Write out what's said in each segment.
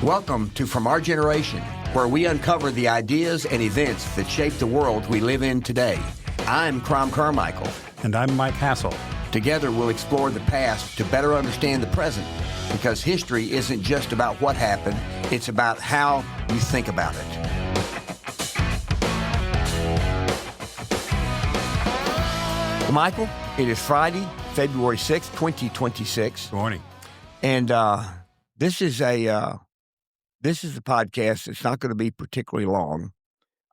Welcome to From Our Generation, where we uncover the ideas and events that shape the world we live in today. I'm Crom Carmichael. And I'm Mike Hassel. Together, we'll explore the past to better understand the present, because history isn't just about what happened, it's about how you think about it. Well, Michael, it is Friday, February 6th, 2026. Good morning. And this is a podcast. It's not going to be particularly long,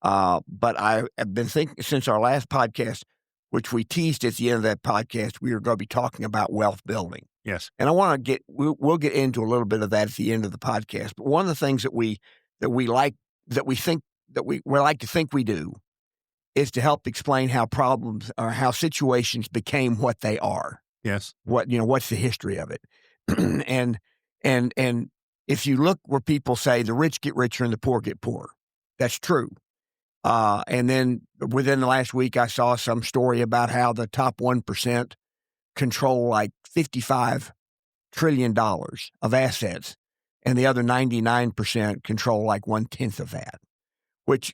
but I have been thinking since our last podcast, which we teased at the end of that podcast, we were going to be talking about wealth building. Yes. And I want to we'll get into a little bit of that at the end of the podcast. But one of the things that we like to think we do is to help explain how problems or how situations became what they are. Yes. What's the history of it? and if you look where people say the rich get richer and the poor get poorer, that's true. And then within the last week, I saw some story about how the top 1% control like $55 trillion of assets, and the other 99% control like 1/10 of that, which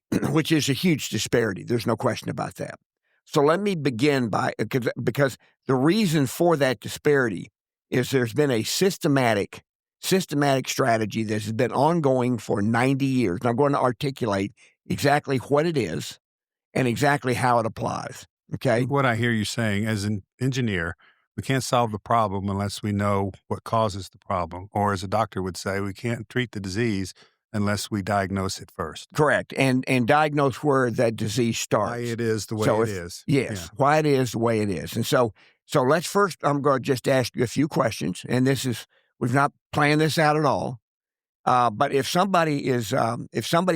is a huge disparity. There's no question about that. So let me begin because the reason for that disparity is there's been a systematic strategy that has been ongoing for 90 years. And I'm going to articulate exactly what it is and exactly how it applies. Okay. What I hear you saying as an engineer, we can't solve the problem unless we know what causes the problem. Or as a doctor would say, we can't treat the disease unless we diagnose it first. Correct. And diagnose where that disease starts. Why it is the way it is. Yes. Yeah. Why it is the way it is. And so let's first, I'm going to just ask you a few questions. And we've not planned this out at all. But if somebody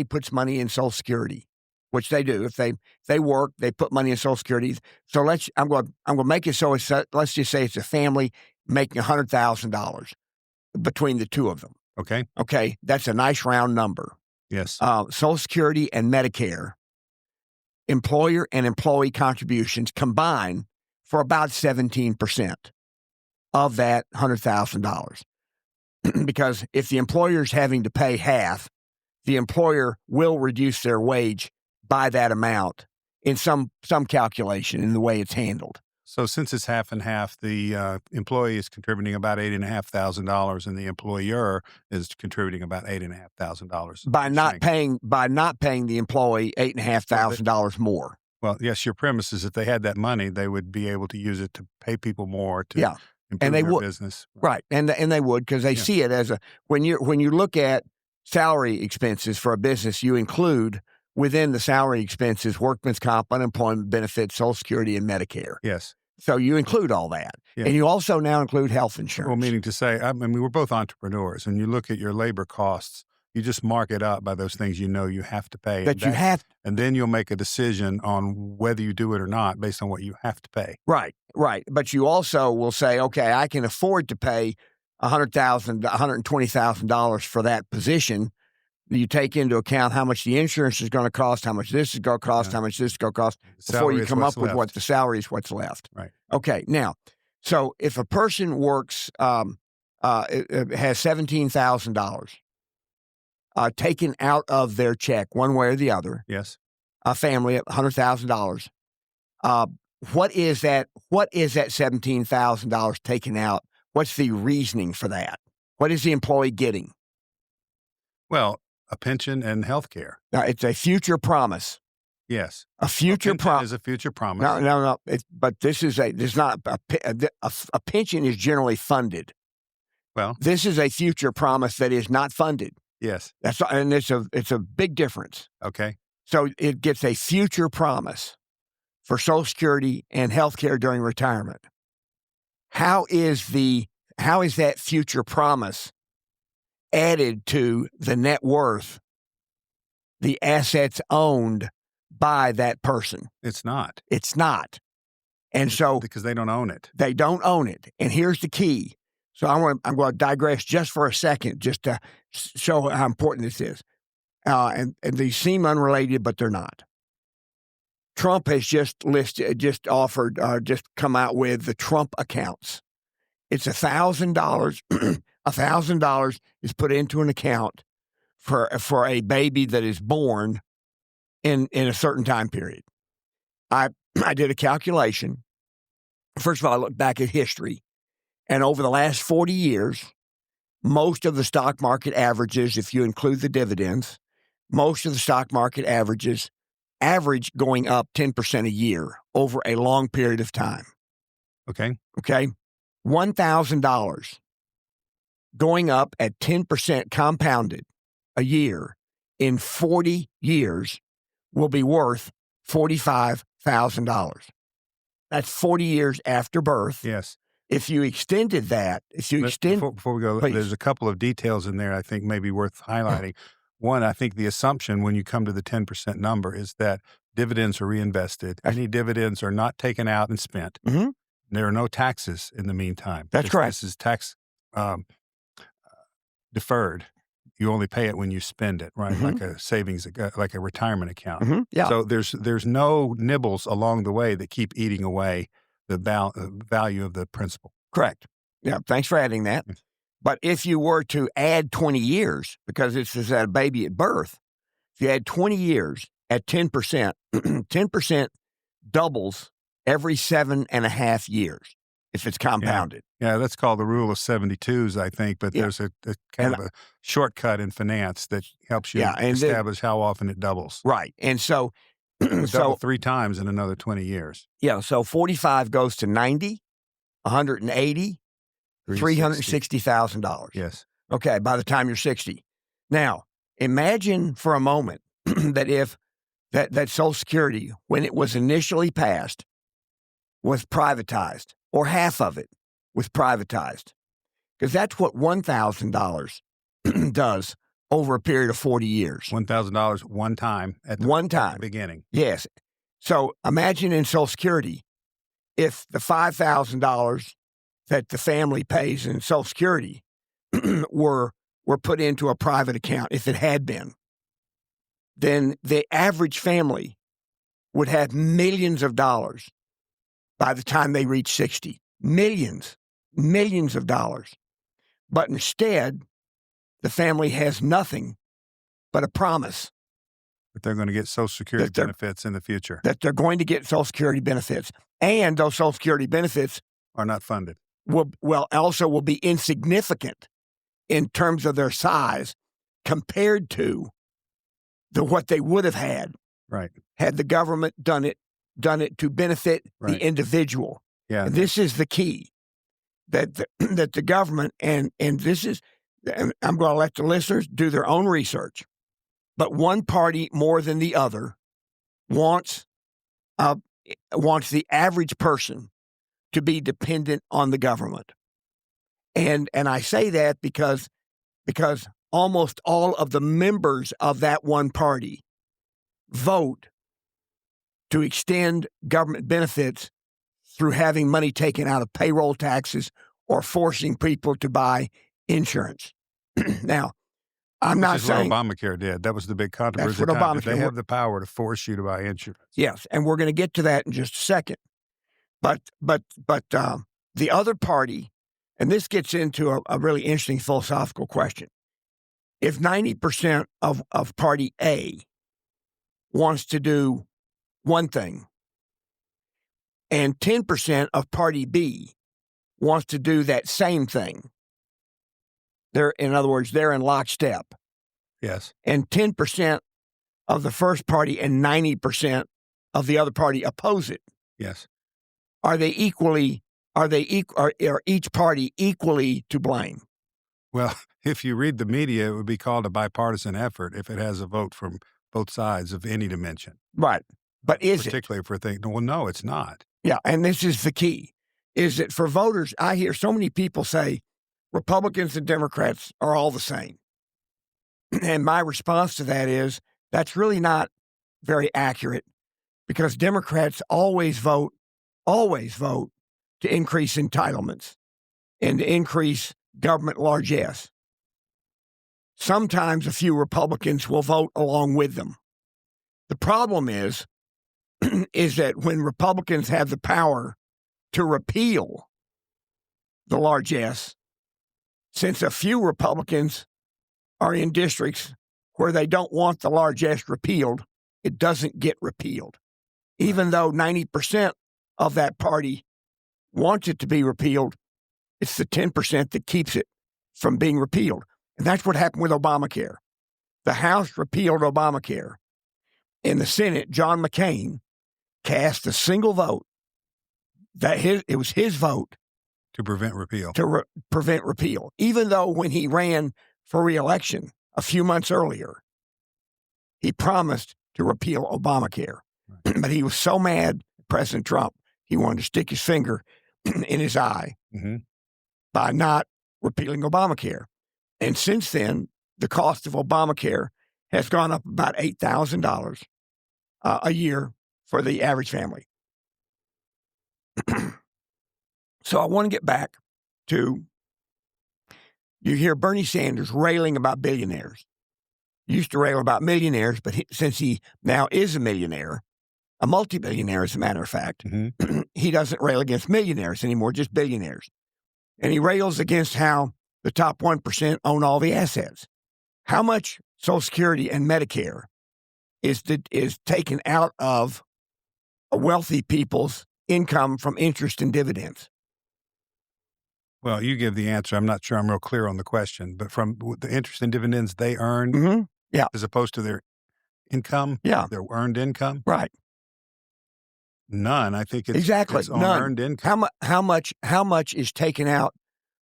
puts money in Social Security, which they do, if they work, they put money in Social Security. So I'm going to make it so let's just say it's a family making $100,000 between the two of them. Okay. Okay. That's a nice round number. Yes. Social Security and Medicare, employer and employee contributions combine for about 17% of that $100,000. Because if the employer's having to pay half, the employer will reduce their wage by that amount in some calculation in the way it's handled. So since it's half and half, the employee is contributing about $8,500 and the employer is contributing about $8,500 by not paying the employee $8,500 more. Well, yes, your premise is if they had that money, they would be able to use it to pay people more to improve their business. Right. And they would, because they see it as when you look at salary expenses for a business, you include within the salary expenses workman's comp, unemployment benefits, Social Security, and Medicare. Yes. So you include all that. Yes. And you also now include health insurance. Well, meaning to say, I mean, we're both entrepreneurs, and you look at your labor costs, you just mark it up by those things you know you have to pay. And then you'll make a decision on whether you do it or not based on what you have to pay. Right. But you also will say, okay, I can afford to pay $100,000, $120,000 for that position. You take into account how much the insurance is going to cost, how much this is going to cost, how much this is going to cost, before you come up with what the salary is, what's left. Right. Okay. Now, so if a person works, has $17,000 taken out of their check one way or the other, yes, a family at $100,000, what is that $17,000 taken out? What's the reasoning for that? What is the employee getting? Well, a pension and health care. Now, it's a future promise. Yes. A future promise. is a future promise. No. But there's not a pension is generally funded. Well, this is a future promise that is not funded. Yes. And it's a big difference. Okay. So it gets a future promise for Social Security and health care during retirement. How is that future promise added to the net worth, the assets owned by that person? It's not. And so because they don't own it. They don't own it. And here's the key. So I'm going to digress just for a second, just to show how important this is. And these seem unrelated, but they're not. Trump has just come out with the Trump accounts. It's $1,000 $1,000 is put into an account for a baby that is born in a certain time period. I did a calculation. First of all, I looked back at history, and over the last 40 years, most of the stock market averages, if you include the dividends, most of the stock market averages average going up 10% a year over a long period of time. Okay. $1,000 going up at 10% compounded a year in 40 years will be worth $45,000. That's 40 years after birth. Yes. If you extended that, before we go, please. There's a couple of details in there I think may be worth highlighting. One, I think the assumption when you come to the 10% number is that dividends are reinvested. Any dividends are not taken out and spent. Mm-hmm. There are no taxes in the meantime. That's correct. This is tax deferred. You only pay it when you spend it, right? Mm-hmm. Like a savings, like a retirement account. Mm-hmm. Yeah. So there's no nibbles along the way that keep eating away the value of the principal. Correct. Yeah. Thanks for adding that. Yes. But if you were to add 20 years, because this is a baby at birth, if you add 20 years at 10%, 10% doubles every 7.5 years if it's compounded. Yeah, that's called the rule of 72s, I think, but there's a kind of a shortcut in finance that helps you establish how often it doubles. Right. And so double 3 times in another 20 years. Yeah, so 45 goes to 90, 180, $360,000. Yes. Okay, by the time you're 60. Now, imagine for a moment that if that Social Security, when it was initially passed, was privatized, or half of it was privatized, because that's what $1,000 does over a period of 40 years. $1,000 one time at the beginning. Yes. So imagine in Social Security, if the $5,000 that the family pays in Social Security were put into a private account, if it had been, then the average family would have millions of dollars by the time they reach 60. Millions of dollars. But instead, the family has nothing but a promise that they're going to get Social Security benefits in the future. That they're going to get Social Security benefits. And those Social Security benefits are not funded. Also will be insignificant in terms of their size compared to what they would have had. Right. Had the government done it to benefit the individual. Yeah. And this is the key. That the government, and this is, and I'm going to let the listeners do their own research, but one party more than the other wants the average person to be dependent on the government. And I say that because almost all of the members of that one party vote to extend government benefits through having money taken out of payroll taxes or forcing people to buy insurance. Now, I'm not saying what Obamacare did. That was the big controversy. That's what Obamacare. They have the power to force you to buy insurance. Yes, and we're going to get to that in just a second. But the other party, and this gets into a really interesting philosophical question. If 90% of Party A wants to do one thing, and 10% of Party B wants to do that same thing, in other words, they're in lockstep. Yes. And 10% of the first party and 90% of the other party oppose it. Yes. Are each party equally to blame? Well, if you read the media, it would be called a bipartisan effort if it has a vote from both sides of any dimension. Right. But is particularly for things? Well, no, it's not. Yeah, and this is the key, is that for voters, I hear so many people say Republicans and Democrats are all the same. And my response to that is that's really not very accurate, because Democrats always vote to increase entitlements and to increase government largesse. Sometimes a few Republicans will vote along with them. The problem is that when Republicans have the power to repeal the largesse, since a few Republicans are in districts where they don't want the largesse repealed, it doesn't get repealed. Even though 90% of that party wants it to be repealed, it's the 10% that keeps it from being repealed. And that's what happened with Obamacare. The House repealed Obamacare. In the Senate, John McCain cast a single vote. It was his vote to prevent repeal. Prevent repeal. Even though when he ran for re-election a few months earlier, he promised to repeal Obamacare. Right. But he was so mad at President Trump, he wanted to stick his finger in his eye by not repealing Obamacare. And since then, the cost of Obamacare has gone up about $8,000 a year for the average family. So I want to get back to, you hear Bernie Sanders railing about billionaires. He used to rail about millionaires, but since he now is a millionaire, a multi-billionaire as a matter of fact, he doesn't rail against millionaires anymore, just billionaires. And he rails against how the top 1% own all the assets. How much Social Security and Medicare is taken out of wealthy people's income from interest and dividends? Well, you give the answer. I'm not sure I'm real clear on the question, but from the interest and dividends they earn, as opposed to their income, their earned income, right? None. I think it's exactly it's on earned income. How much is taken out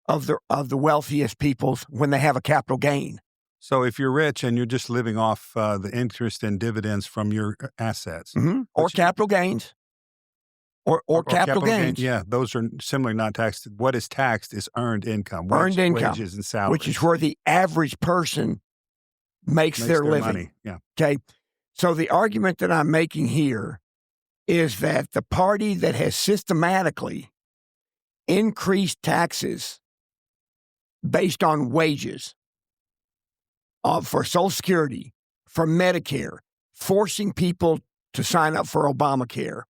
of the wealthiest people's when they have a capital gain? So if you're rich and you're just living off the interest and dividends from your assets, or capital gains. Or capital gains. Yeah, those are similarly not taxed. What is taxed is earned income. Earned income. Wages and salaries. Which is where the average person makes their living. Money. Yeah. Okay. So the argument that I'm making here is that the party that has systematically increased taxes based on wages for Social Security, for Medicare, forcing people to sign up for Obamacare,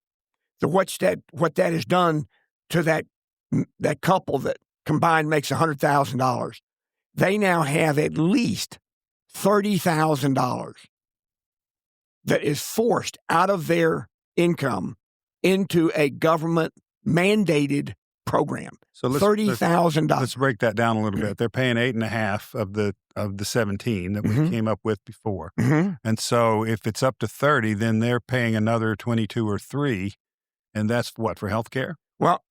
what that has done to that couple that combined makes $100,000, they now have at least $30,000 that is forced out of their income into a government mandated program. So $30,000. Let's break that down a little bit. They're paying 8.5 of the 17 that we came up with before, and so if it's up to 30, then they're paying another 22 or 3. And that's what, for health care? Well,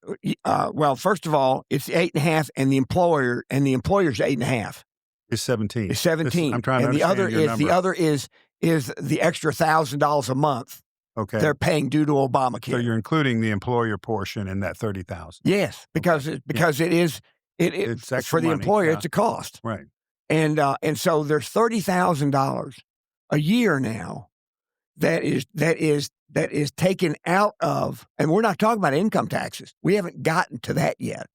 first of all, it's 8.5, and the employer's 8.5. Is 17. It's 17. I'm trying to understand your number. The other is the extra $1,000 a month. Okay. They're paying due to Obamacare. So you're including the employer portion in that 30,000. Yes, because it's for the employer, it's a cost. Right. And so there's $30,000 a year now that is taken out of, and we're not talking about income taxes. We haven't gotten to that yet.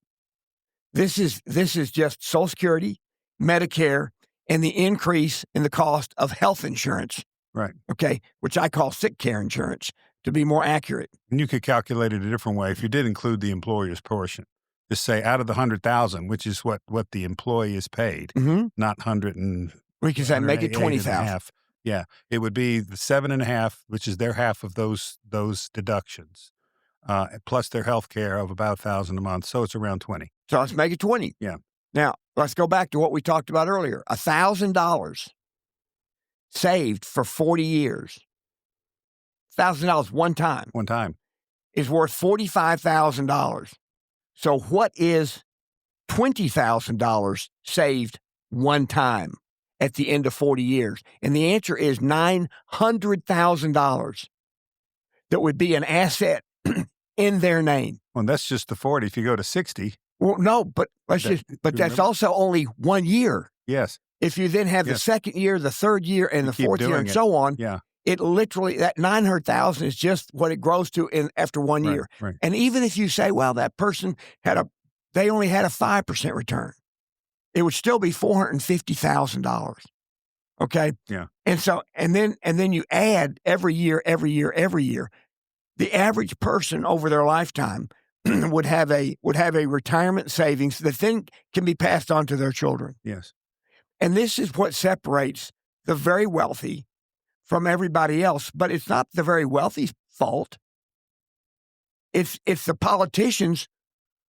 This is just Social Security, Medicare, and the increase in the cost of health insurance. Right. Okay, which I call sick care insurance to be more accurate. And you could calculate it a different way if you did include the employer's portion. Just say out of the 100,000, which is what the employee is paid, not 100 and we can say make it 20,000. Yeah, it would be the 7.5, which is their half of those deductions, plus their health care of about $1,000 a month. So it's around 20. So let's make it 20. Yeah. Now let's go back to what we talked about earlier. $1,000 saved for 40 years. $1,000 one time is worth $45,000. So what is $20,000 saved one time at the end of 40 years? And the answer is $900,000 that would be an asset in their name. Well, that's just the 40. If you go to 60. Well, no, but that's also only 1 year. Yes. If you then have the second year, the third year, and the fourth year, and so on, it literally, that $900,000 is just what it grows to after 1 year. Right. And even if you say, well, that person they only had a 5% return, it would still be $450,000. Okay. Yeah. And so, and then you add every year. The average person over their lifetime would have a retirement savings that then can be passed on to their children. Yes. And this is what separates the very wealthy from everybody else. But it's not the very wealthy's fault. It's the politicians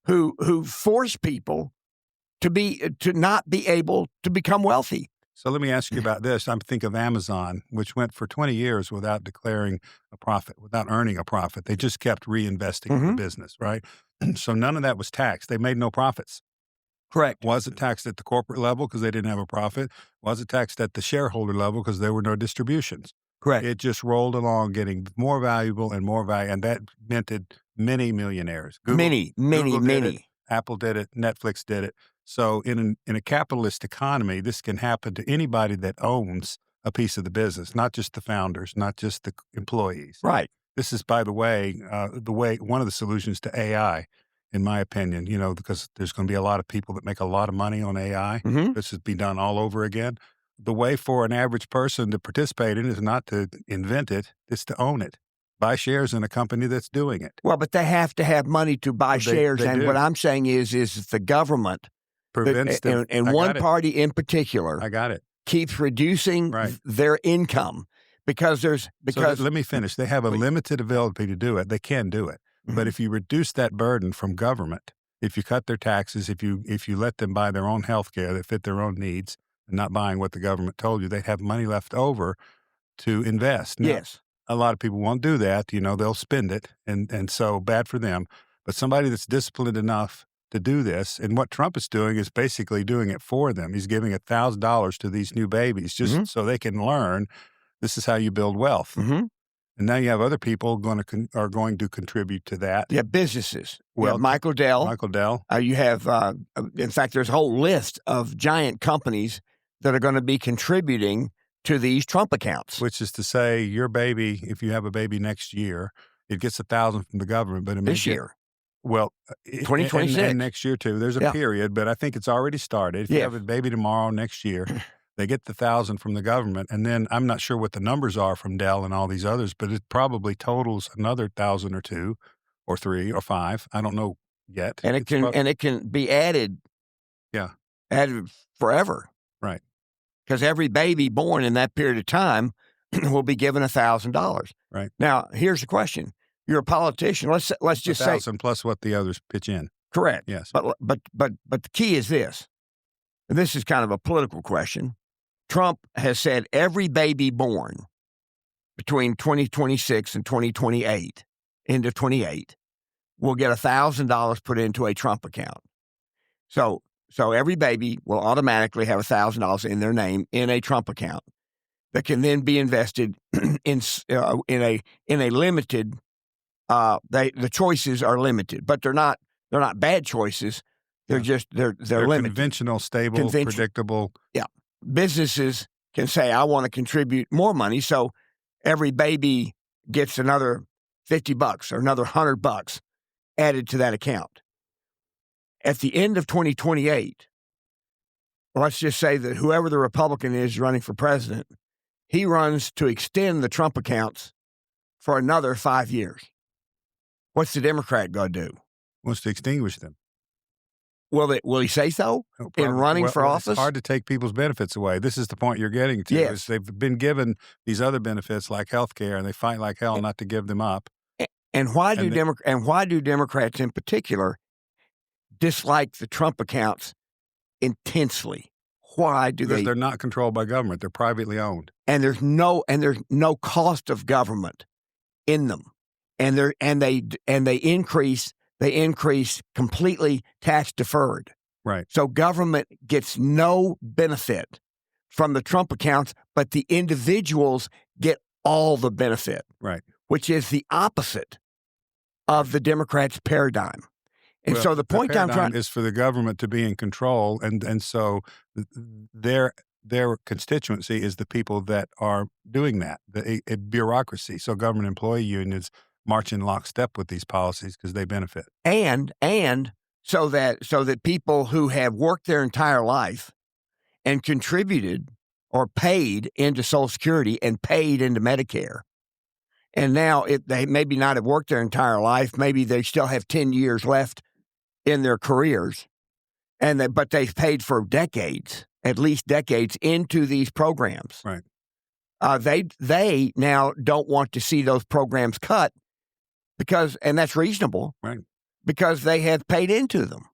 who force people to not be able to become wealthy. So let me ask you about this. I think of Amazon, which went for 20 years without declaring a profit, without earning a profit. They just kept reinvesting in the business, right? So none of that was taxed. They made no profits. Correct. Was it taxed at the corporate level because they didn't have a profit? Was it taxed at the shareholder level because there were no distributions? Correct. It just rolled along, getting more valuable and more value, and that minted many millionaires. Google did it, Apple did it, Netflix did it. So in a capitalist economy, this can happen to anybody that owns a piece of the business, not just the founders, not just the employees. Right. This is, by the way, one of the solutions to AI, in my opinion, because there's going to be a lot of people that make a lot of money on AI. This would be done all over again. The way for an average person to participate in it is not to invent it, it's to own it. Buy shares in a company that's doing it. Well, but they have to have money to buy shares. They and do. What I'm saying is the government prevents them. And one party in particular keeps reducing their income because So let me finish. They have a limited ability to do it. They can do it. But if you reduce that burden from government, if you cut their taxes, if you let them buy their own health care that fit their own needs and not buying what the government told you, they'd have money left over to invest. Now, yes. A lot of people won't do that. They'll spend it. And so bad for them. But somebody that's disciplined enough to do this, and what Trump is doing is basically doing it for them. He's giving $1,000 to these new babies just so they can learn this is how you build wealth. And now you have other people are going to contribute to that. Yeah, businesses. Well, Michael Dell. You have, in fact, there's a whole list of giant companies that are going to be contributing to these Trump accounts. Which is to say, your baby, if you have a baby next year, it gets $1,000 from the government, but it may this year. Well, 2026 and next year too. There's a period, but I think it's already started. If you have a baby tomorrow, next year, they get the $1,000 from the government, and then I'm not sure what the numbers are from Dell and all these others, but it probably totals another $1,000 or $2,000 or $3,000 or $5,000. I don't know yet. And it can be added. Yeah, added forever. Right. Because every baby born in that period of time will be given $1,000. Right. Now, here's the question: you're a politician. Let's just say $1,000 plus what the others pitch in. Correct. Yes. But the key is this, and this is kind of a political question. Trump has said every baby born between 2026 and 2028, end of 28, will get $1,000 put into a Trump account. So every baby will automatically have $1,000 in their name in a Trump account that can then be invested in a limited. The choices are limited, but they're not bad choices. They're just they're limited. Conventional, stable, predictable. Yeah. Businesses can say, I want to contribute more money. So every baby gets another $50 or another $100 added to that account. At the end of 2028, let's just say that whoever the Republican is running for president, he runs to extend the Trump accounts for another 5 years. What's the Democrat going to do? Wants to extinguish them. Will he say so in running for office? It's hard to take people's benefits away. This is the point you're getting to. Yes. Is they've been given these other benefits like health care, and they fight like hell not to give them up. And why do Democrats in particular dislike the Trump accounts intensely? Why do Because they're not controlled by government. They're privately owned. And there's no cost of government in them. And they increase completely tax deferred. Right. So government gets no benefit from the Trump accounts, but the individuals get all the benefit. Right. Which is the opposite of the Democrats' paradigm. And so the point I'm trying is for the government to be in control, and so their constituency is the people that are doing that, a bureaucracy. So government employee unions march in lockstep with these policies because they benefit. And so that people who have worked their entire life and contributed or paid into Social Security and paid into Medicare And now they maybe not have worked their entire life. Maybe they still have 10 years left in their careers, but they've paid for decades, at least decades, into these programs. Right. They now don't want to see those programs cut and that's reasonable. Right. Because they have paid into them.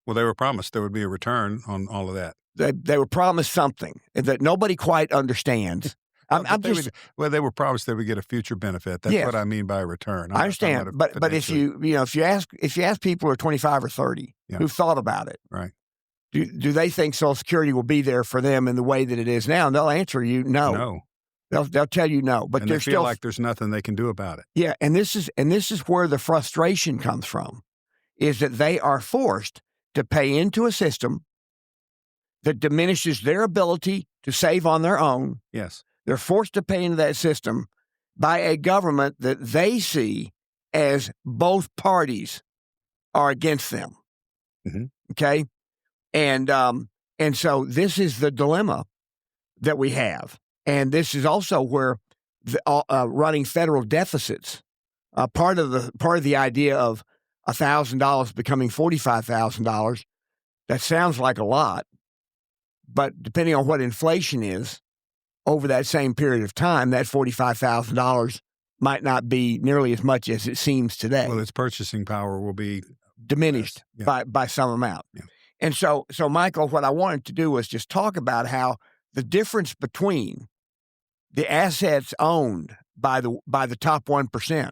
Well, they were promised there would be a return on all of that. They were promised something that nobody quite understands. They were promised they would get a future benefit. That's what I mean by a return. I understand, but if you ask people who are 25 or 30 who've thought about it, right? Do they think Social Security will be there for them in the way that it is now? And they'll answer you no. No. They'll tell you no, but they feel like there's nothing they can do about it. Yeah, and this is where the frustration comes from, is that they are forced to pay into a system that diminishes their ability to save on their own. Yes. They're forced to pay into that system by a government that they see as both parties are against them. Mm-hmm. Okay? And so this is the dilemma that we have. And this is also where running federal deficits, part of the idea of $1,000 becoming $45,000, that sounds like a lot, but depending on what inflation is over that same period of time, that $45,000 might not be nearly as much as it seems today. Well, its purchasing power will be diminished by some amount. Yeah. And so, Michael, what I wanted to do was just talk about how the difference between the assets owned by the top 1%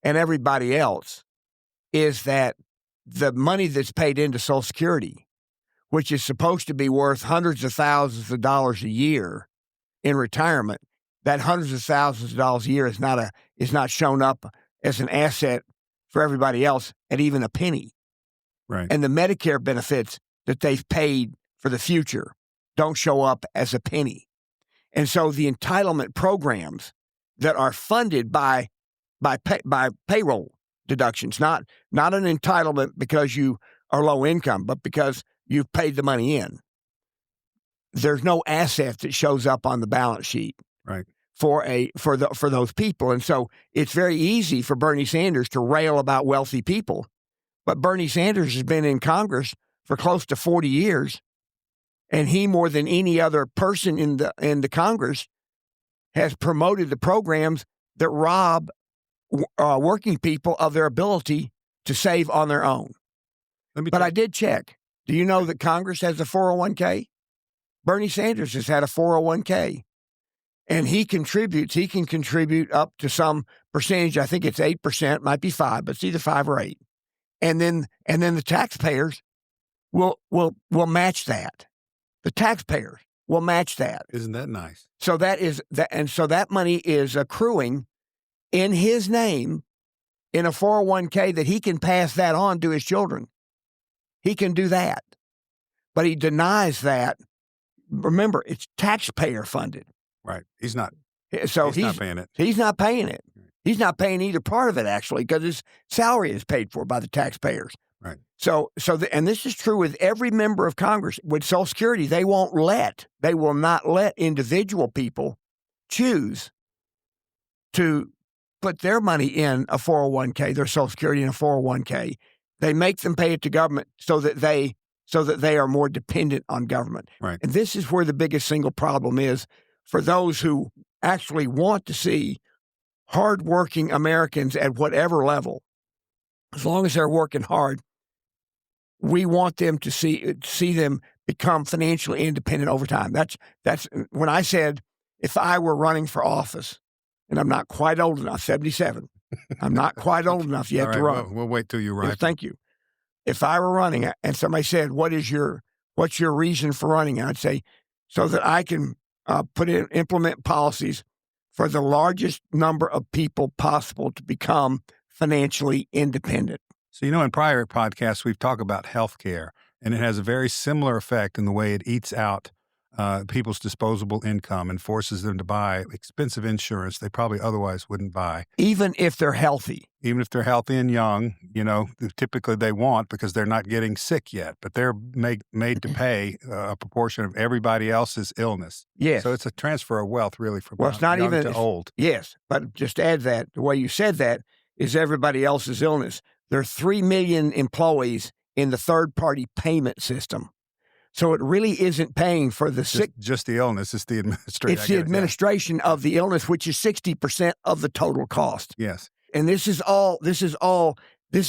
and everybody else is that the money that's paid into Social Security, which is supposed to be worth hundreds of thousands of dollars a year in retirement, that hundreds of thousands of dollars a year is not shown up as an asset for everybody else at even a penny. Right. And the Medicare benefits that they've paid for the future don't show up as a penny. And so the entitlement programs that are funded by payroll deductions, not an entitlement because you are low income, but because you've paid the money in. There's no asset that shows up on the balance sheet, right, for those people. And so it's very easy for Bernie Sanders to rail about wealthy people, but Bernie Sanders has been in Congress for close to 40 years, and he, more than any other person in the Congress, has promoted the programs that rob working people of their ability to save on their own. But I did check. Do you know that Congress has a 401k? Bernie Sanders has had a 401k, and he can contribute up to some percentage. I think it's 8%, might be 5%, but it's either 5 or 8. And then the taxpayers will match that. The taxpayers will match that. Isn't that nice? So that money is accruing in his name in a 401k that he can pass that on to his children. He can do that. But he denies that. Remember, it's taxpayer funded. Right. He's not paying it. He's not paying it. He's not paying either part of it, actually, because his salary is paid for by the taxpayers. Right. And this is true with every member of Congress. With Social Security, they will not let individual people choose to put their money in a 401k, their Social Security in a 401k. They make them pay it to government so that they are more dependent on government. Right. And this is where the biggest single problem is for those who actually want to see hardworking Americans at whatever level, as long as they're working hard. We want them to see them become financially independent over time. That's when I said, if I were running for office, and I'm not quite old enough, 77, I'm not quite old enough yet to run. We'll wait till you run. Thank you. If I were running and somebody said, what's your reason for running? And I'd say, so that I can implement policies for the largest number of people possible to become financially independent. So, in prior podcasts, we've talked about health care, and it has a very similar effect in the way it eats out people's disposable income and forces them to buy expensive insurance they probably otherwise wouldn't buy. Even if they're healthy. Even if they're healthy and young, typically they want because they're not getting sick yet, but they're made to pay a proportion of everybody else's illness. Yes. So it's a transfer of wealth really from it's not young even to old. Yes, but just add that, the way you said that is everybody else's illness. There are 3 million employees in the third-party payment system. So it really isn't paying for the sick. Just the illness. It's the administration. It's the administration of the illness, which is 60% of the total cost. Yes. And this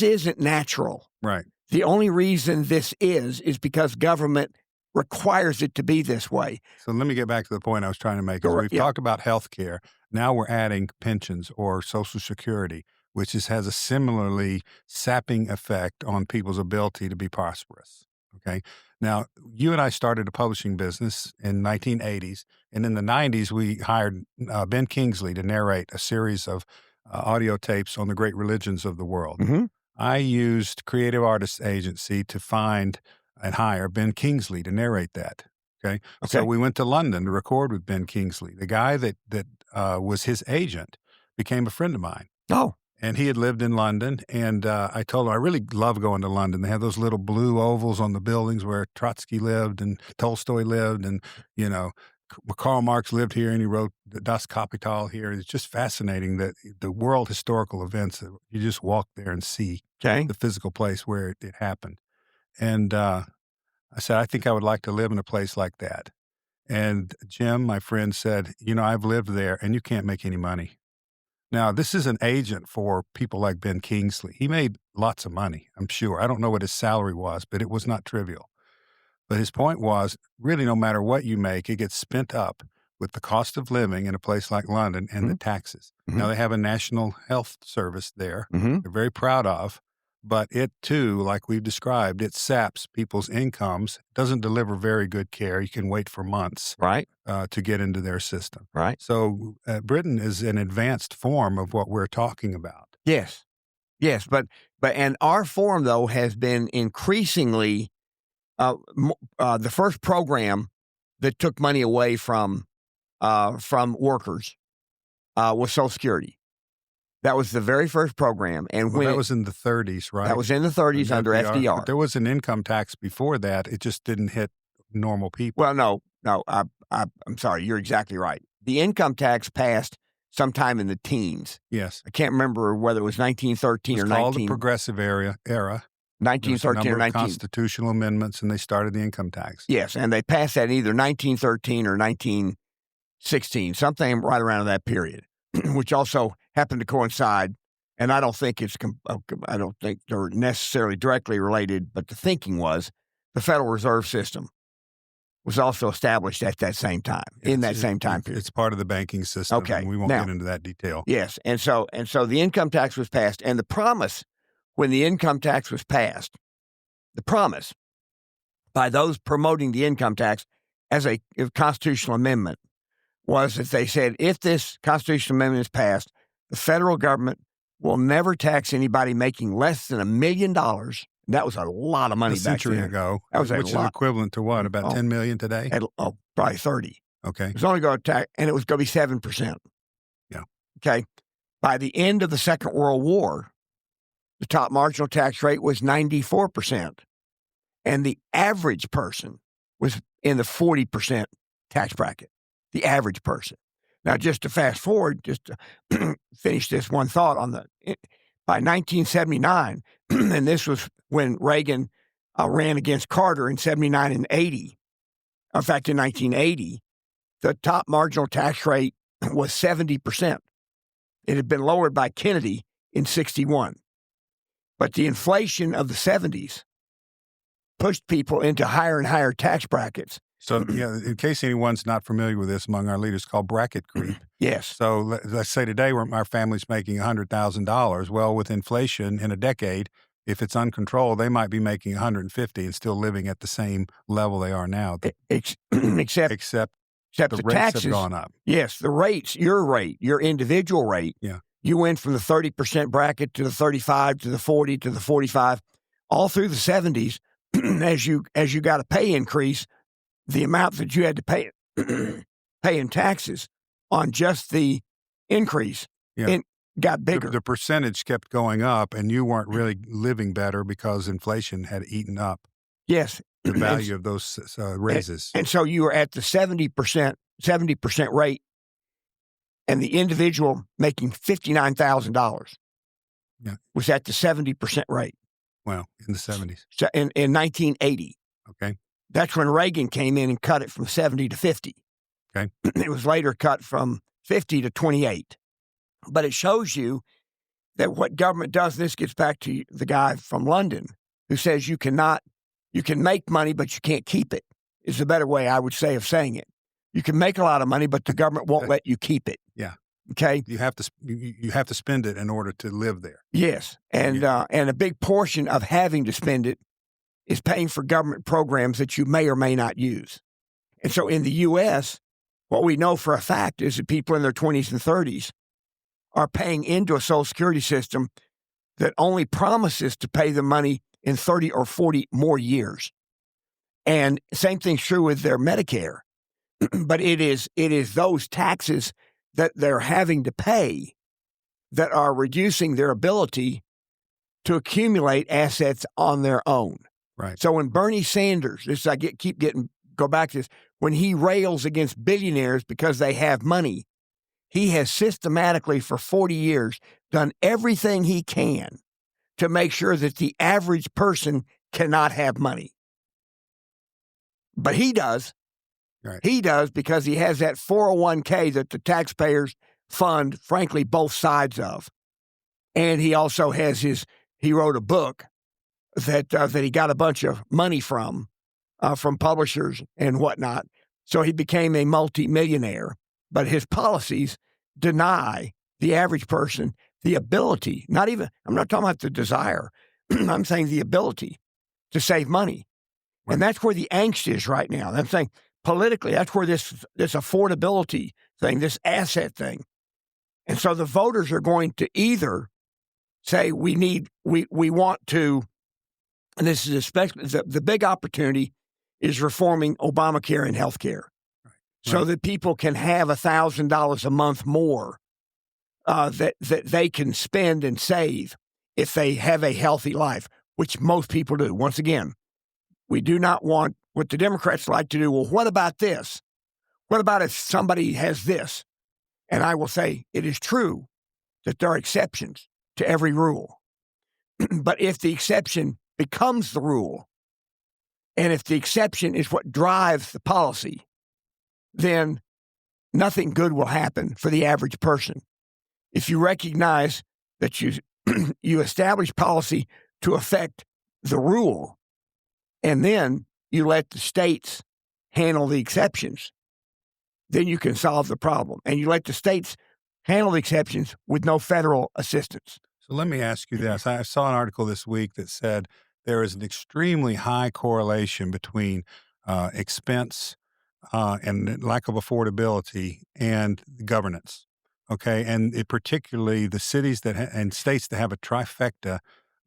isn't natural. Right. The only reason this is because government requires it to be this way. So let me get back to the point I was trying to make. We've talked about health care. Now we're adding pensions or Social Security, which has a similarly sapping effect on people's ability to be prosperous. Okay. Now, you and I started a publishing business in 1980s, and in the 90s, we hired Ben Kingsley to narrate a series of audio tapes on the great religions of the world. Mm-hmm. I used Creative Artists Agency to find and hire Ben Kingsley to narrate that. Okay. So we went to London to record with Ben Kingsley. The guy that was his agent became a friend of mine. Oh. And he had lived in London, and I told him I really love going to London. They have those little blue ovals on the buildings where Trotsky lived and Tolstoy lived, and Karl Marx lived here, and he wrote Das Kapital here. It's just fascinating that the world historical events, you just walk there and see the physical place where it happened. And I said, I think I would like to live in a place like that. And Jim, my friend, said, I've lived there, and you can't make any money. Now, this is an agent for people like Ben Kingsley. He made lots of money, I'm sure. I don't know what his salary was, but it was not trivial. But his point was, really, no matter what you make, it gets spent up with the cost of living in a place like London and the taxes. Mm-hmm. Now, they have a national health service there. Mm-hmm. They're very proud of. But it, too, like we've described, it saps people's incomes, doesn't deliver very good care. You can wait for months to get into their system. Right. So Britain is an advanced form of what we're talking about. Yes. Yes, but and our form, though, has been increasingly the first program that took money away from workers was Social Security. That was the very first program. And when that was in the 30s, right? That was in the 30s under FDR. But there was an income tax before that. It just didn't hit normal people. Well, no, I'm sorry. You're exactly right. The income tax passed sometime in the teens. Yes. I can't remember whether it was 1913 or 19. It's called the Progressive era. 1913 or 19. Constitutional amendments, and they started the income tax. Yes, and they passed that in either 1913 or 1916, something right around that period, which also happened to coincide. And I don't think they're necessarily directly related, but the thinking was the Federal Reserve System was also established at that same time, same time period. It's part of the banking system. Okay. And we won't get into that detail. Yes. And so the income tax was passed, and the promise when the income tax was passed, the promise by those promoting the income tax as a constitutional amendment was that they said, if this constitutional amendment is passed, the federal government will never tax anybody making less than $1 million. That was a lot of money a century ago. That was which is equivalent to what, about 10 million today? Probably 30. Okay. It was only going to tax, and it was going to be 7%. Yeah. Okay. By the end of the Second World War, the top marginal tax rate was 94%, and the average person was in the 40% tax bracket. The average person. Now, just to fast forward, just to finish this one thought by 1979, and this was when Reagan ran against Carter in 79 and 80. In fact, in 1980, the top marginal tax rate was 70%. It had been lowered by Kennedy in 61. But the inflation of the 70s pushed people into higher and higher tax brackets. So, in case anyone's not familiar with this among our leaders, called bracket creep. Yes. So let's say today our family's making $100,000. Well, with inflation in a decade, if it's uncontrolled, they might be making $150,000 and still living at the same level they are now. Except the rates taxes have gone up. Yes, the rates, your individual rate. Yeah. You went from the 30% bracket to the 35 to the 40 to the 45, all through the 70s. As you got a pay increase, the amount that you had to pay pay in taxes on just the increase, it got bigger. The percentage kept going up, and you weren't really living better because inflation had eaten up the value of those raises. And so you were at the 70% rate, and the individual making $59,000 was at the 70% rate. Well, in the 70s. So in 1980. Okay. That's when Reagan came in and cut it from 70 to 50. Okay. It was later cut from 50 to 28. But it shows you that what government does, this gets back to the guy from London who says you can make money, but you can't keep it, is a better way, I would say, of saying it. You can make a lot of money, but the government won't let you keep it. Yeah. Okay. You have to spend it in order to live there. Yes. And a big portion of having to spend it is paying for government programs that you may or may not use. And so in the U.S., what we know for a fact is that people in their 20s and 30s are paying into a Social Security system that only promises to pay the money in 30 or 40 more years. And same thing's true with their Medicare. But it is those taxes that they're having to pay that are reducing their ability to accumulate assets on their own. Right. So when Bernie Sanders, go back to this, when he rails against billionaires because they have money, he has systematically for 40 years done everything he can to make sure that the average person cannot have money. But he does. Right. He does because he has that 401k that the taxpayers fund, frankly, both sides of. And he also has he wrote a book that he got a bunch of money from publishers and whatnot. So he became a multimillionaire. But his policies deny the average person the ability, I'm not talking about the desire, I'm saying the ability to save money. Right. And that's where the angst is right now. I'm saying politically, that's where this affordability thing, this asset thing. And so the voters are going to either say we want to, and this is especially, the big opportunity is reforming Obamacare and healthcare. Right. So that people can have $1,000 a month more that they can spend and save if they have a healthy life, which most people do. Once again, we do not want what the Democrats like to do. Well, what about this? What about if somebody has this? And I will say it is true that there are exceptions to every rule. But if the exception becomes the rule, and if the exception is what drives the policy, then nothing good will happen for the average person. If you recognize that you establish policy to affect the rule, and then you let the states handle the exceptions, then you can solve the problem. And you let the states handle the exceptions with no federal assistance. So let me ask you this. I saw an article this week that said there is an extremely high correlation between expense and lack of affordability and governance. Okay, and particularly the cities and states that have a trifecta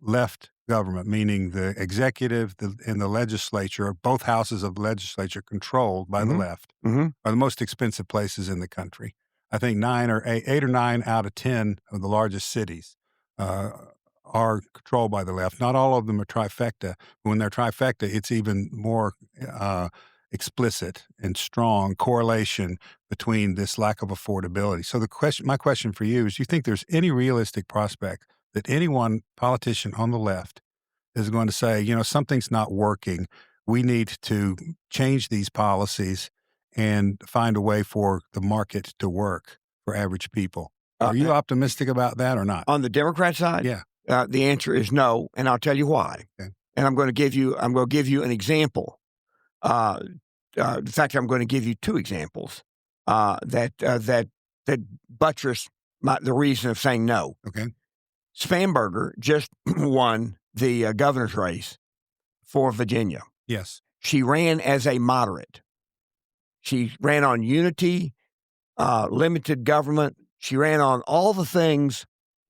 left government, meaning the executive and the legislature, both houses of the legislature controlled by the left, are the most expensive places in the country. I think 8 or 9 out of 10 of the largest cities are controlled by the left. Not all of them are trifecta. But when they're trifecta, it's even more explicit and strong correlation between this lack of affordability. So my question for you is, do you think there's any realistic prospect that any one politician on the left is going to say, something's not working, we need to change these policies and find a way for the market to work for average people? Are you optimistic about that or not? On the Democrat side? Yeah. The answer is no, and I'll tell you why. Okay. And I'm going to give you an example. In fact, I'm going to give you 2 examples that buttress the reason of saying no. Okay. Spanberger just won the governor's race for Virginia. Yes. She ran as a moderate. She ran on unity, limited government. She ran on all the things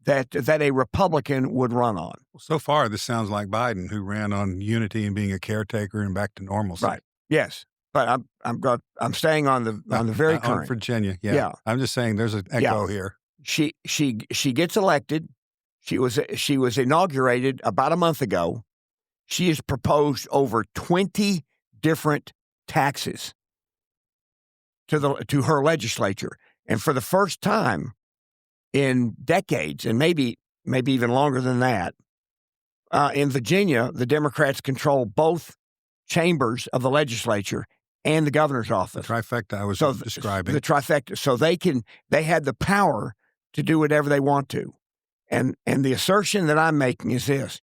that a Republican would run on. Well, so far, this sounds like Biden, who ran on unity and being a caretaker and back to normalcy. Right. Yes. but I'm staying on the very current. On Virginia, yeah. I'm just saying there's an echo here. She gets elected. She was inaugurated about a month ago. She has proposed over 20 different taxes to her legislature, and for the first time in decades, and maybe even longer than that, in Virginia, the Democrats control both chambers of the legislature and the governor's office. The trifecta I was describing. The trifecta. So they had the power to do whatever they want to. And the assertion that I'm making is this,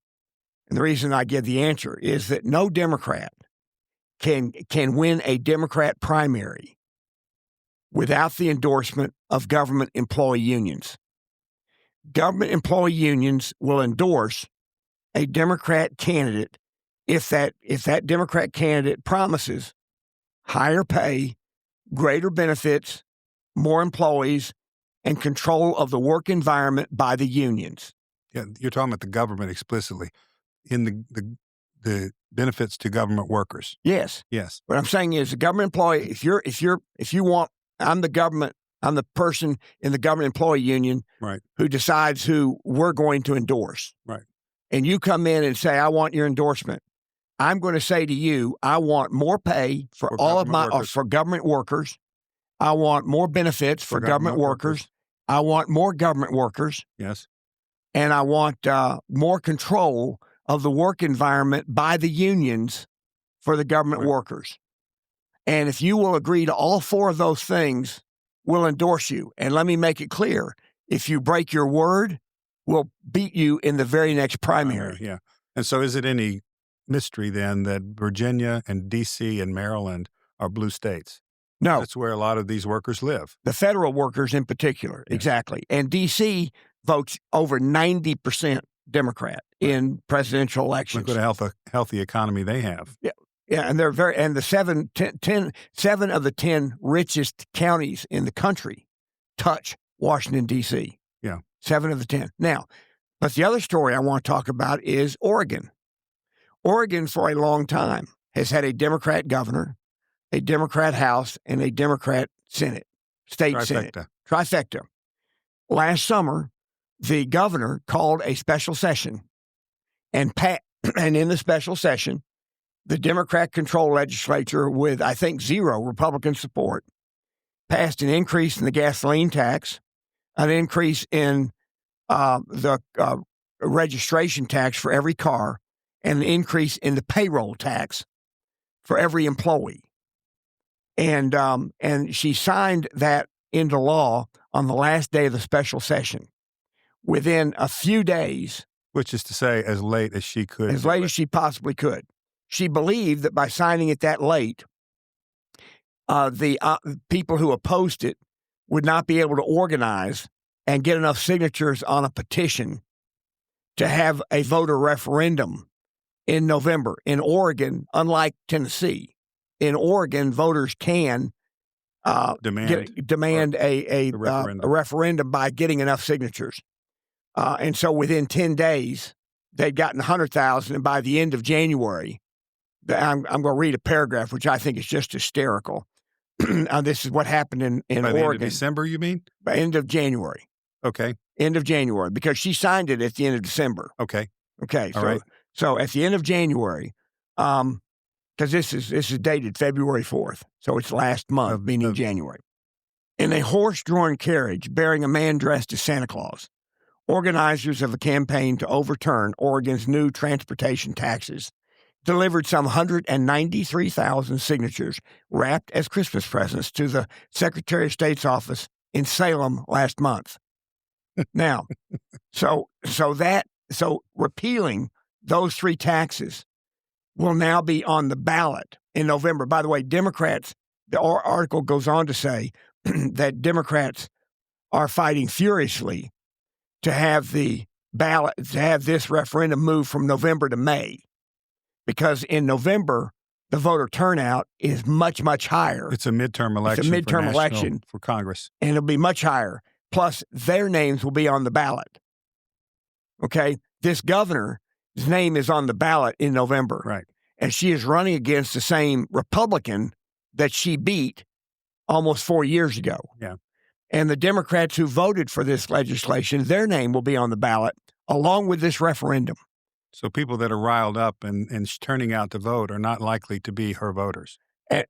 and the reason I give the answer is that no Democrat can win a Democrat primary without the endorsement of government employee unions. Government employee unions will endorse a Democrat candidate if that Democrat candidate promises higher pay, greater benefits, more employees, and control of the work environment by the unions. Yeah, you're talking about the government explicitly in the benefits to government workers. Yes. Yes. What I'm saying is, a government employee, if you want, I'm the person in the government employee union, right, who decides who we're going to endorse. Right. And you come in and say, I want your endorsement. I'm going to say to you, I want more pay for government workers. I want more benefits for government workers. I want more government workers. Yes. And I want more control of the work environment by the unions for the government workers. And if you will agree to all four of those things, we'll endorse you. And let me make it clear, if you break your word, we'll beat you in the very next primary. Yeah. And so is it any mystery then that Virginia and D.C. and Maryland are blue states? No. That's where a lot of these workers live. The federal workers in particular, yes. Exactly. And D.C. votes over 90% Democrat in presidential elections. Look what a healthy economy they have. Yeah. Yeah, and the 7 of the 10 richest counties in the country touch Washington, D.C. Yeah. 7 of the 10. Now, but the other story I want to talk about is Oregon. Oregon, for a long time, has had a Democrat governor, a Democrat House, and a Democrat Senate, state Senate. Trifecta. Last summer, the governor called a special session, and in the special session, the Democrat-controlled legislature, with, I think, 0 Republican support, passed an increase in the gasoline tax, an increase in the registration tax for every car, and an increase in the payroll tax for every employee. And she signed that into law on the last day of the special session. Within a few days, which is to say, as late as she could. As late as she possibly could. She believed that by signing it that late, the people who opposed it would not be able to organize and get enough signatures on a petition to have a voter referendum in November. In Oregon, unlike Tennessee, in Oregon, voters can demand a referendum by getting enough signatures. And so within 10 days, they'd gotten 100,000, and by the end of January, I'm going to read a paragraph, which I think is just hysterical. This is what happened in By Oregon. The end of December, you mean? By end of January. Okay. End of January, because she signed it at the end of December. Okay. Okay. All right. So at the end of January, because this is dated February 4th, so it's last month, meaning January. In a horse-drawn carriage bearing a man dressed as Santa Claus, organizers of a campaign to overturn Oregon's new transportation taxes delivered some 193,000 signatures wrapped as Christmas presents to the Secretary of State's office in Salem last month. Now, so repealing those 3 taxes will now be on the ballot in November. By the way, Democrats, the article goes on to say that Democrats are fighting furiously to have the ballot, to have this referendum move from November to May. Because in November, the voter turnout is much, much higher. It's a midterm election. It's a midterm election for Congress. And it'll be much higher. Plus, their names will be on the ballot. Okay? This governor's name is on the ballot in November. Right. And she is running against the same Republican that she beat almost 4 years ago. Yeah. And the Democrats who voted for this legislation, their name will be on the ballot along with this referendum. So people that are riled up and turning out to vote are not likely to be her voters. And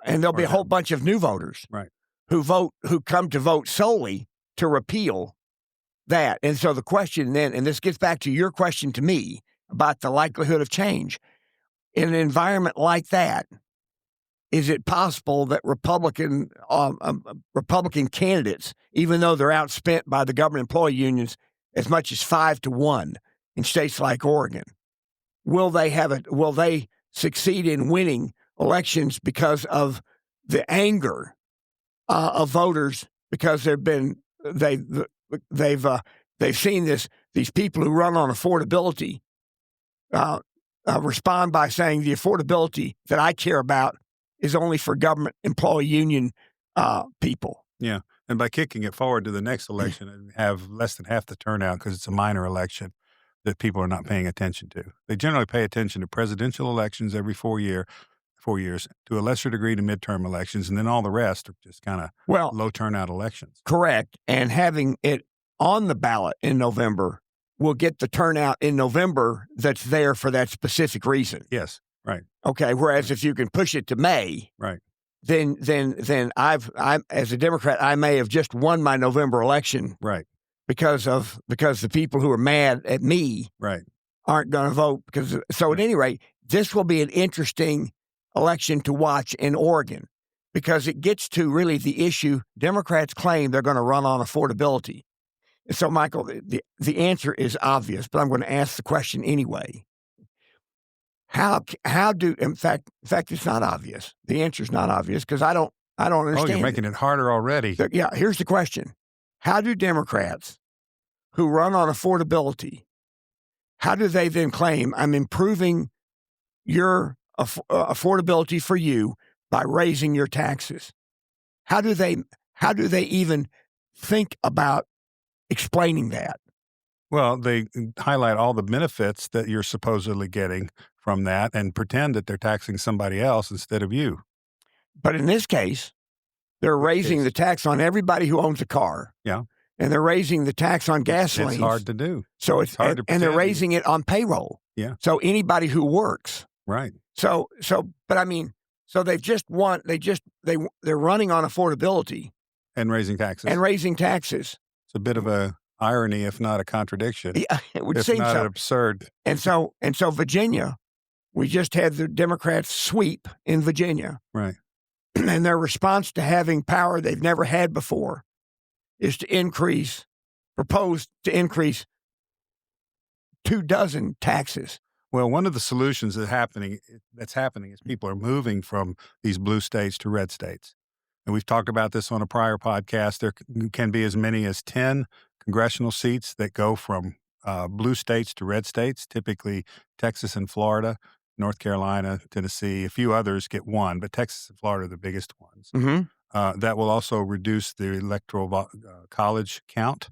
there'll be a whole bunch of new voters who come to vote solely to repeal that. And so the question then, and this gets back to your question to me about the likelihood of change, in an environment like that, is it possible that Republican candidates, even though they're outspent by the government employee unions as much as 5-1 in states like Oregon, will they succeed in winning elections because of the anger of voters, because they've seen these people who run on affordability respond by saying the affordability that I care about is only for government employee union people. Yeah, and by kicking it forward to the next election and have less than half the turnout because it's a minor election that people are not paying attention to. They generally pay attention to presidential elections every 4 years, to a lesser degree to midterm elections, and then all the rest are just kind of low turnout elections. Correct, and having it on the ballot in November will get the turnout in November that's there for that specific reason. Yes, right. Okay, whereas if you can push it to May, right, then I'm as a Democrat, I may have just won my November election, right, because the people who are mad at me, right, aren't going to vote. At any rate, this will be an interesting election to watch in Oregon, because it gets to really the issue. Democrats claim they're going to run on affordability. And so, Michael, the answer is obvious, but I'm going to ask the question anyway. How do in fact it's not obvious. The answer is not obvious because I don't understand. Oh, you're making it harder already. So, yeah, here's the question. How do Democrats who run on affordability, how do they then claim I'm improving your affordability for you by raising your taxes? How do they even think about explaining that? Well, they highlight all the benefits that you're supposedly getting from that and pretend that they're taxing somebody else instead of you. But in this case, they're raising the tax on everybody who owns a car. Yeah. And they're raising the tax on gasoline. It's hard to do. So it's hard to, and they're raising it on payroll. Yeah. So anybody who works. Right. So they've just won. They're running on affordability and raising taxes. It's a bit of a irony, if not a contradiction. Yeah, it would seem not so. Absurd. And so Virginia, we just had the Democrats sweep in Virginia. Right. And their response to having power they've never had before is propose to increase 24 taxes. Well, one of the solutions that's happening is people are moving from these blue states to red states. And we've talked about this on a prior podcast. There can be as many as 10 congressional seats that go from blue states to red states, typically Texas and Florida, North Carolina, Tennessee. A few others get one, but Texas and Florida are the biggest ones. Mm-hmm. That will also reduce the electoral college count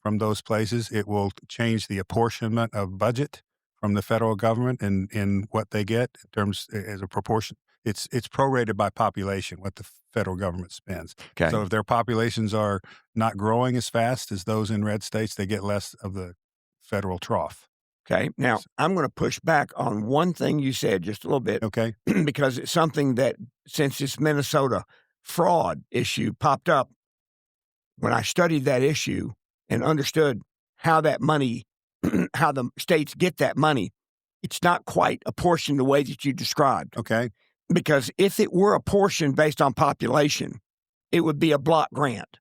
from those places. It will change the apportionment of budget from the federal government in what they get in terms as a proportion. It's prorated by population, what the federal government spends. Okay. So if their populations are not growing as fast as those in red states, they get less of the federal trough. Okay. Now, I'm going to push back on one thing you said just a little bit. Okay. Because it's something that, since this Minnesota fraud issue popped up, when I studied that issue and understood how that money, how the states get that money, it's not quite apportioned the way that you described. Okay. Because if it were apportioned based on population, it would be a block grant.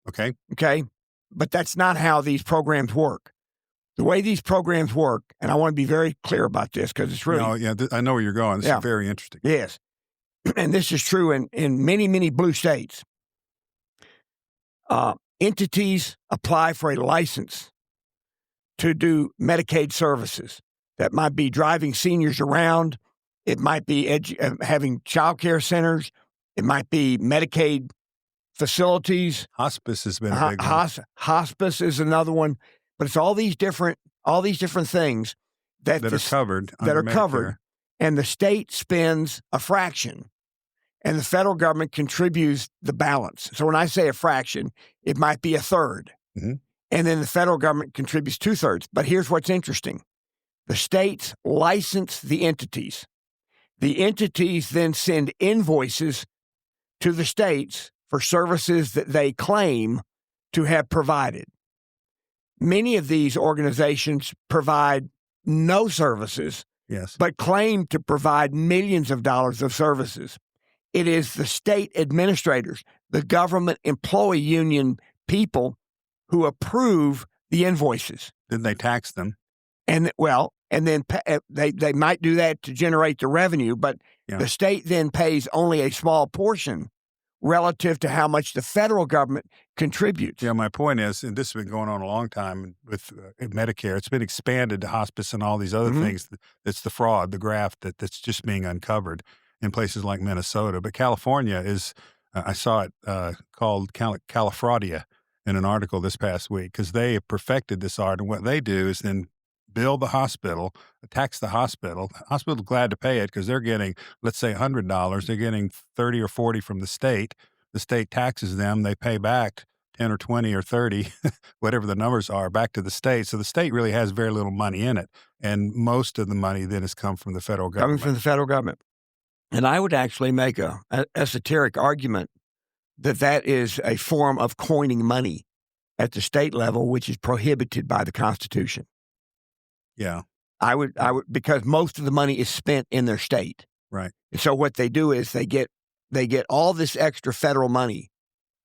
Okay. Okay. But that's not how these programs work. The way these programs work, and I want to be very clear about this because it's really... I know where you're going. This is very interesting. Yes. And this is true in many, many blue states. Entities apply for a license to do Medicaid services. That might be driving seniors around. It might be having child care centers. It might be Medicaid facilities. Hospice has been a big one. Hospice is another one. But it's all these different things that are covered. And the state spends a fraction. and the federal government contributes the balance. So when I say a fraction, it might be a third. Mm-hmm. And then the federal government contributes 2/3. But here's what's interesting. The states license the entities. The entities then send invoices to the states for services that they claim to have provided. Many of these organizations provide no services, yes, but claim to provide millions of dollars of services. It is the state administrators, the government employee union people who approve the invoices. Then they tax them. And then they might do that to generate the revenue, but the state then pays only a small portion relative to how much the federal government contributes. Yeah, my point is, and this has been going on a long time with Medicare, it's been expanded to hospice and all these other things. It's the fraud, the graft that's just being uncovered in places like Minnesota. But California is, I saw it called Califraudia in an article this past week, because they have perfected this art. And what they do is then bill the hospital, tax the hospital. The hospital's glad to pay it because they're getting, let's say, $100. They're getting 30 or 40 from the state. The state taxes them. They pay back 10 or 20 or 30, whatever the numbers are, back to the state. So the state really has very little money in it. And most of the money then has come from the federal government. Coming from the federal government. And I would actually make a esoteric argument that is a form of coining money at the state level, which is prohibited by the Constitution. Yeah. I would because most of the money is spent in their state. Right. And so what they do is they get all this extra federal money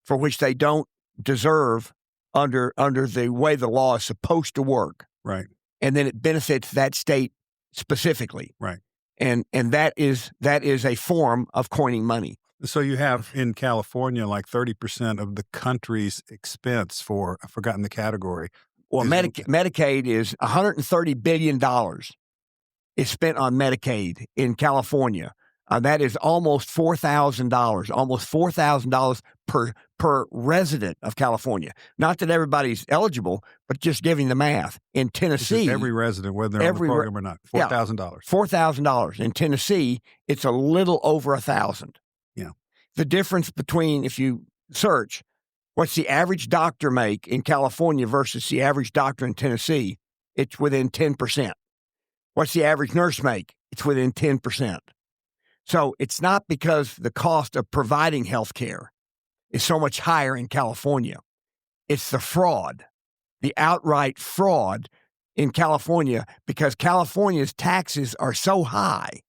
for which they don't deserve under the way the law is supposed to work. Right. And then it benefits that state specifically. Right. And that is a form of coining money. So you have in California like 30% of the country's expense for, I've forgotten the category. Well, Medicaid is $130 billion is spent on Medicaid in California. That is almost $4,000 per resident of California. Not that everybody's eligible, but just giving the math. In Tennessee, every resident, whether they're on the program or not, $4,000. $4,000. In Tennessee, it's a little over $1,000. Yeah. The difference between, if you search, what's the average doctor make in California versus the average doctor in Tennessee, it's within 10%. What's the average nurse make? It's within 10%. So it's not because the cost of providing health care is so much higher in California. It's the fraud, the outright fraud in California, because California's taxes are so high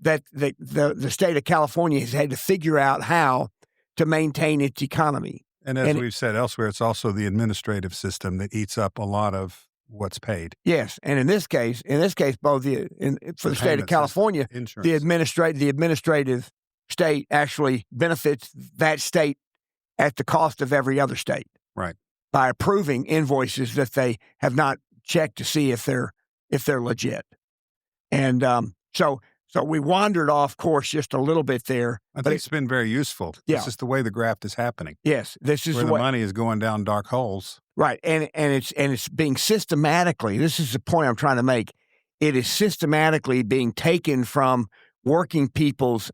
that the state of California has had to figure out how to maintain its economy. And as we've said elsewhere, it's also the administrative system that eats up a lot of what's paid. Yes, and in this case, both for the state of California, the administrative state actually benefits that state at the cost of every other state, right? By approving invoices that they have not checked to see if they're legit, and so we wandered off course just a little bit there. I think it's been very useful. Yeah. This is the way the graft is happening. Yes, this is where the money is going down dark holes. Right, and it's being systematically. This is the point I'm trying to make. It is systematically being taken from working people's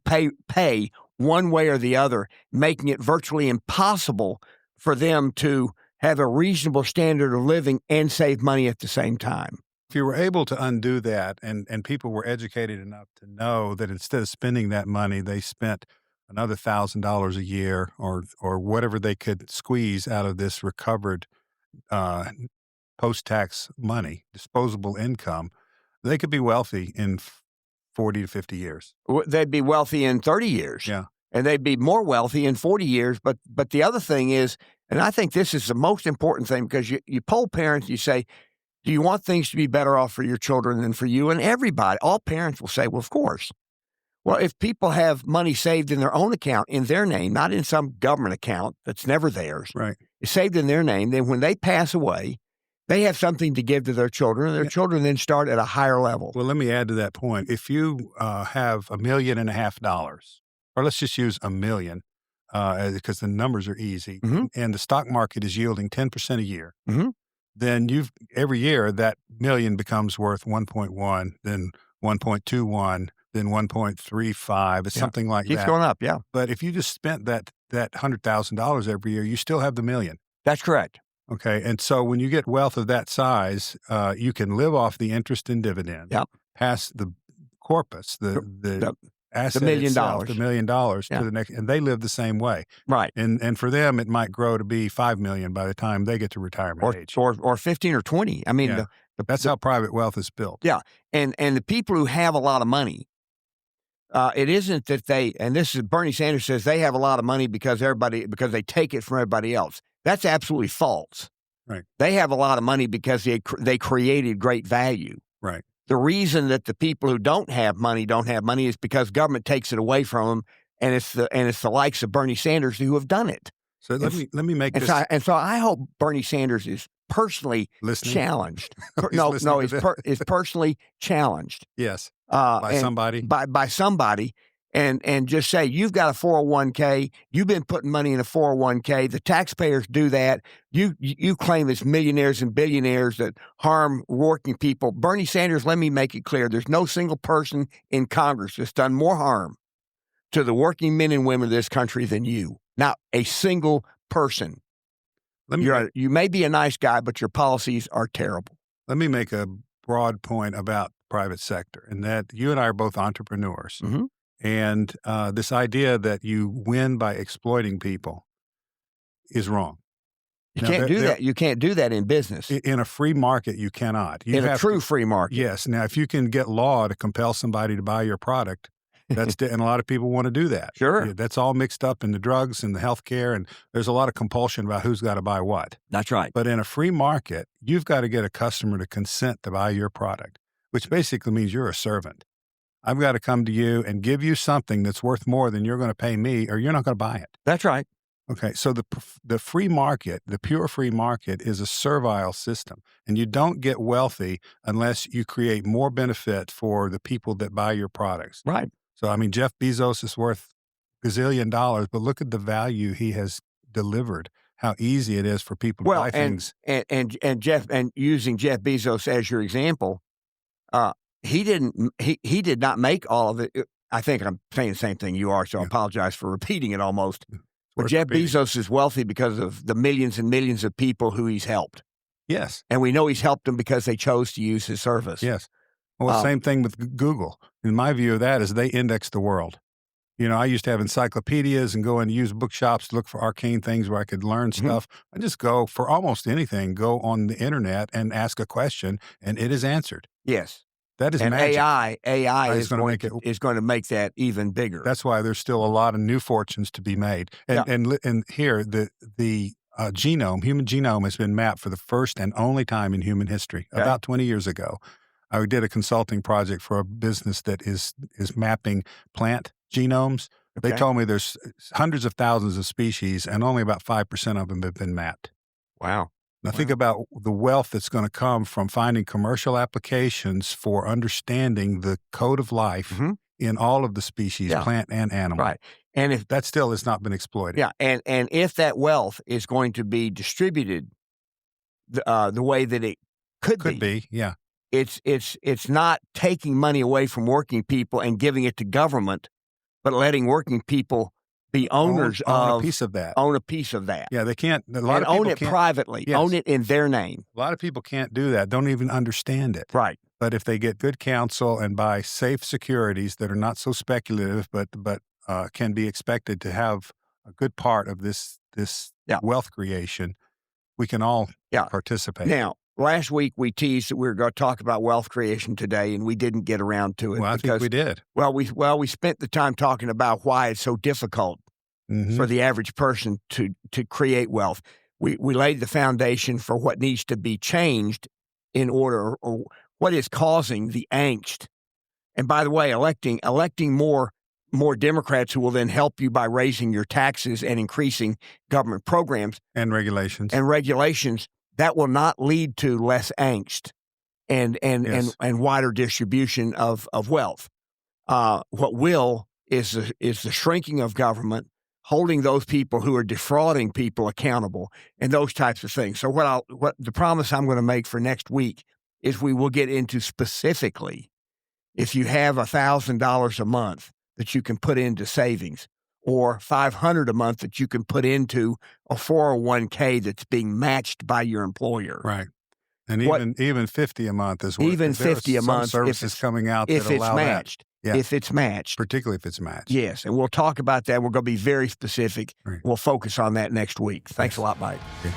pay one way or the other, making it virtually impossible for them to have a reasonable standard of living and save money at the same time. If you were able to undo that, and people were educated enough to know that instead of spending that money, they spent another $1,000 a year or whatever they could squeeze out of this recovered post-tax money, disposable income, they could be wealthy in 40 to 50 years. They'd be wealthy in 30 years. Yeah. And they'd be more wealthy in 40 years. But the other thing is, and I think this is the most important thing, because you poll parents, you say, do you want things to be better off for your children than for you? And everybody, all parents will say, well, of course. Well, if people have money saved in their own account, in their name, not in some government account that's never theirs, right? It's saved in their name, then when they pass away, they have something to give to their children, and their children then start at a higher level. Well, let me add to that point. If you have $1.5 million, or let's just use $1 million, because the numbers are easy, and the stock market is yielding 10% a year, then every year that million becomes worth 1.1, then 1.21, then 1.35. It's something like Keeps that. going up, yeah. But if you just spent that $100,000 every year, you still have the million. That's correct. Okay, and so when you get wealth of that size, you can live off the interest and dividend. Yep. Pass the corpus, the asset $1 million. itself, the $1 million to the next, and they live the same way. Right. And for them, it might grow to be $5 million by the time they get to retirement age, or 15 or 20. I mean, that's how private wealth is built. Yeah, and the people who have a lot of money, it isn't that they, and this is Bernie Sanders says they have a lot of money because they take it from everybody else. That's absolutely false. Right. They have a lot of money because they created great value. Right. The reason that the people who don't have money is because government takes it away from them, and it's the likes of Bernie Sanders who have done it. So let me make this. So I hope Bernie Sanders is personally challenged. Is personally challenged. Yes. By somebody. By somebody. And just say, you've got a 401k, you've been putting money in a 401k, the taxpayers do that, you claim it's millionaires and billionaires that harm working people. Bernie Sanders, let me make it clear, there's no single person in Congress that's done more harm to the working men and women of this country than you. Not a single person. You may be a nice guy, but your policies are terrible. Let me make a broad point about private sector, and that you and I are both entrepreneurs. Mm-hmm. And this idea that you win by exploiting people is wrong. You can't do that. You can't do that in business. In a free market, you cannot. In a true free market. Yes. Now, if you can get law to compel somebody to buy your product, and a lot of people want to do that. Sure. That's all mixed up in the drugs and the healthcare, and there's a lot of compulsion about who's got to buy what. That's right. But in a free market, you've got to get a customer to consent to buy your product, which basically means you're a servant. I've got to come to you and give you something that's worth more than you're going to pay me, or you're not going to buy it. That's right. Okay, so the free market, the pure free market, is a servile system, and you don't get wealthy unless you create more benefit for the people that buy your products. Right. So, I mean, Jeff Bezos is worth gazillion dollars, but look at the value he has delivered. How easy it is for people to buy things. And using Jeff Bezos as your example, he did not make all of it. I think I'm saying the same thing you are, so I apologize for repeating it almost. But Jeff Bezos is wealthy because of the millions and millions of people who he's helped. Yes. And we know he's helped them because they chose to use his service. Yes. Well, same thing with Google. In my view of that is they index the world. You know, I used to have encyclopedias and go and use bookshops to look for arcane things where I could learn stuff. I just go for almost anything, go on the internet and ask a question, and it is answered. Yes. That is magic. AI is going to make that even bigger. That's why there's still a lot of new fortunes to be made. And here, the human genome has been mapped for the first and only time in human history, about 20 years ago. I did a consulting project for a business that is mapping plant genomes. They told me there's hundreds of thousands of species, and only about 5% of them have been mapped. Wow. Now, think about the wealth that's going to come from finding commercial applications for understanding the code of life in all of the species, plant and animal. Right. And if that still has not been exploited. Yeah. And if that wealth is going to be distributed the way that it could be, it's not taking money away from working people and giving it to government, but letting working people be owners own a piece of that. Own a piece of that. Yeah, they can't. Own it privately. Yes. Own it in their name. A lot of people can't do that. Don't even understand it. Right. But if they get good counsel and buy safe securities that are not so speculative, but can be expected to have a good part of this wealth creation, we can all participate. Now, last week we teased that we were going to talk about wealth creation today, and we didn't get around to it. Well, I think we did. Well, we spent the time talking about why it's so difficult for the average person to create wealth. We laid the foundation for what needs to be changed in order, or what is causing the angst. And by the way, electing more Democrats who will then help you by raising your taxes and increasing government programs and regulations that will not lead to less angst and wider distribution of wealth. What will is the shrinking of government, holding those people who are defrauding people accountable, and those types of things. So what the promise I'm going to make for next week is we will get into specifically if you have $1,000 a month that you can put into savings, or $500 a month that you can put into a 401k that's being matched by your employer. Right. And even 50 a month is worth even 50 a month. Some services coming out that if it's allow matched. that. Yeah. If it's matched. Particularly if it's matched. Yes, and we'll talk about that. We're going to be very specific. Right. We'll focus on that next week. Thanks a lot, Mike. Okay.